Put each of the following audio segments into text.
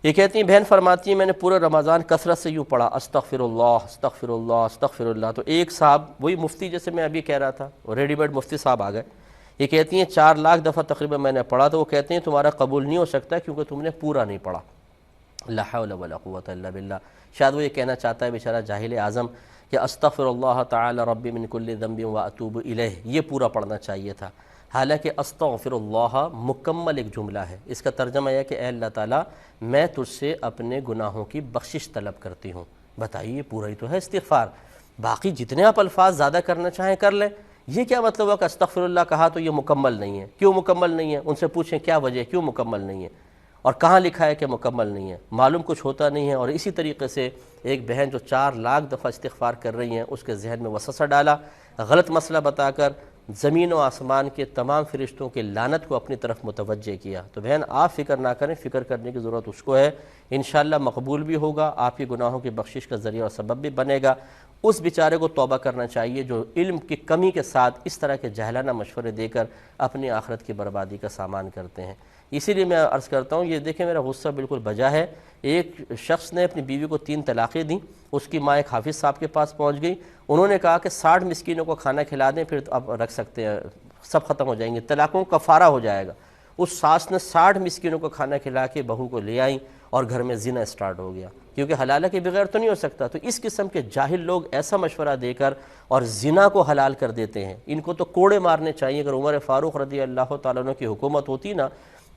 یہ کہتی ہیں بہن فرماتی ہیں میں نے پورا رمضان کثرت سے یوں پڑھا استغفراللہ استغفراللہ استغفراللہ، تو ایک صاحب وہی مفتی جیسے میں ابھی کہہ رہا تھا، ریڈی میڈ مفتی صاحب آ گئے. یہ کہتی ہیں 4 لاکھ دفعہ تقریباً میں نے پڑھا، تو وہ کہتے ہیں تمہارا قبول نہیں ہو سکتا کیونکہ تم نے پورا نہیں پڑھا. لا حول ولا قوت الا باللہ. شاید وہ یہ کہنا چاہتا ہے بیچارہ جاہل اعظم کہ استغفر اللہ تعالی ربی من کل ذنب واتوب الیہ، یہ پورا پڑھنا چاہیے تھا. حالانکہ استغفر اللہ مکمل ایک جملہ ہے. اس کا ترجمہ یہ ہے کہ اے اللہ تعالیٰ میں تجھ سے اپنے گناہوں کی بخشش طلب کرتی ہوں. بتائیے پورا ہی تو ہے استغفار. باقی جتنے آپ الفاظ زیادہ کرنا چاہیں کر لیں. یہ کیا مطلب ہے کہ استغفر اللہ کہا تو یہ مکمل نہیں ہے؟ کیوں مکمل نہیں ہے؟ ان سے پوچھیں کیا وجہ ہے کیوں مکمل نہیں ہے، اور کہاں لکھا ہے کہ مکمل نہیں ہے؟ معلوم کچھ ہوتا نہیں ہے. اور اسی طریقے سے ایک بہن جو 4 لاکھ دفعہ استغفار کر رہی ہیں، اس کے ذہن میں وسوسہ ڈالا، غلط مسئلہ بتا کر زمین و آسمان کے تمام فرشتوں کے لعنت کو اپنی طرف متوجہ کیا. تو بہن آپ فکر نہ کریں، فکر کرنے کی ضرورت اس کو ہے. انشاءاللہ مقبول بھی ہوگا، آپ کے گناہوں کی بخشش کا ذریعہ اور سبب بھی بنے گا. اس بیچارے کو توبہ کرنا چاہیے جو علم کی کمی کے ساتھ اس طرح کے جاہلانہ مشورے دے کر اپنی آخرت کی بربادی کا سامان کرتے ہیں. اسی لیے میں عرض کرتا ہوں، یہ دیکھیں میرا غصہ بالکل بجا ہے. ایک شخص نے اپنی بیوی کو 3 طلاقیں دیں. اس کی ماں ایک حافظ صاحب کے پاس پہنچ گئی. انہوں نے کہا کہ 60 مسکینوں کو کھانا کھلا دیں پھر اب رکھ سکتے ہیں، سب ختم ہو جائیں گے، طلاقوں کا کفارہ ہو جائے گا. اس ساس نے 60 مسکینوں کو کھانا کھلا کے بہو کو لے آئیں اور گھر میں زنا سٹارٹ ہو گیا، کیونکہ حلالہ کے بغیر تو نہیں ہو سکتا. تو اس قسم کے جاہل لوگ ایسا مشورہ دے کر اور زنا کو حلال کر دیتے ہیں. ان کو تو کوڑے مارنے چاہیے. اگر عمر فاروق رضی اللہ تعالیٰ عنہ کی حکومت ہوتی نا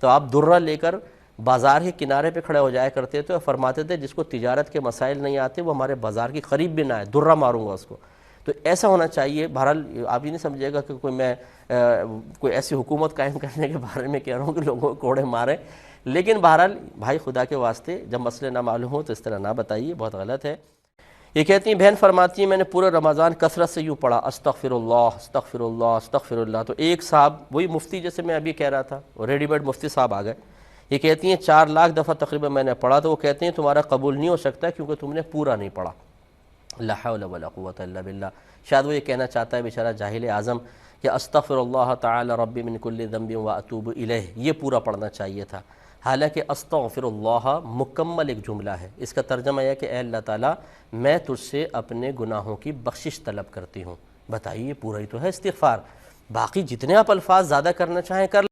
تو آپ درہ لے کر بازار کے کنارے پہ کھڑے ہو جایا کرتے تھے اور فرماتے تھے جس کو تجارت کے مسائل نہیں آتے وہ ہمارے بازار کی قریب بھی نہ آئے، درہ ماروں گا اس کو. تو ایسا ہونا چاہیے. بہرحال آپ یہ نہیں سمجھے گا کہ میں کوئی ایسی حکومت قائم کرنے کے بارے میں کہہ رہا ہوں کہ لوگوں کو کوڑے ماریں. لیکن بہرحال بھائی خدا کے واسطے جب مسئلے نہ معلوم ہو تو اس طرح نہ بتائیے، بہت غلط ہے. یہ کہتی ہیں بہن فرماتی ہیں میں نے پورا رمضان کثرت سے یوں پڑھا استغفراللہ استغفراللہ استغفراللہ، تو ایک صاحب وہی مفتی جیسے میں ابھی کہہ رہا تھا، ریڈی میڈ مفتی صاحب آ گئے. یہ کہتی ہیں 4 لاکھ دفعہ تقریباً میں نے پڑھا، تو وہ کہتے ہیں تمہارا قبول نہیں ہو سکتا کیونکہ تم نے پورا نہیں پڑھا. لا حول ولا قوت الا باللہ. شاید وہ یہ کہنا چاہتا ہے بیچارہ جاہل اعظم کہ استغفر اللہ تعالی ربی من کل ذنب واتوب الیہ، یہ پورا پڑھنا چاہیے تھا. حالانکہ استغفر اللہ مکمل ایک جملہ ہے. اس کا ترجمہ یہ ہے کہ اے اللہ تعالیٰ میں تجھ سے اپنے گناہوں کی بخشش طلب کرتی ہوں. بتائیے پورا ہی تو ہے استغفار. باقی جتنے آپ الفاظ زیادہ کرنا چاہیں کر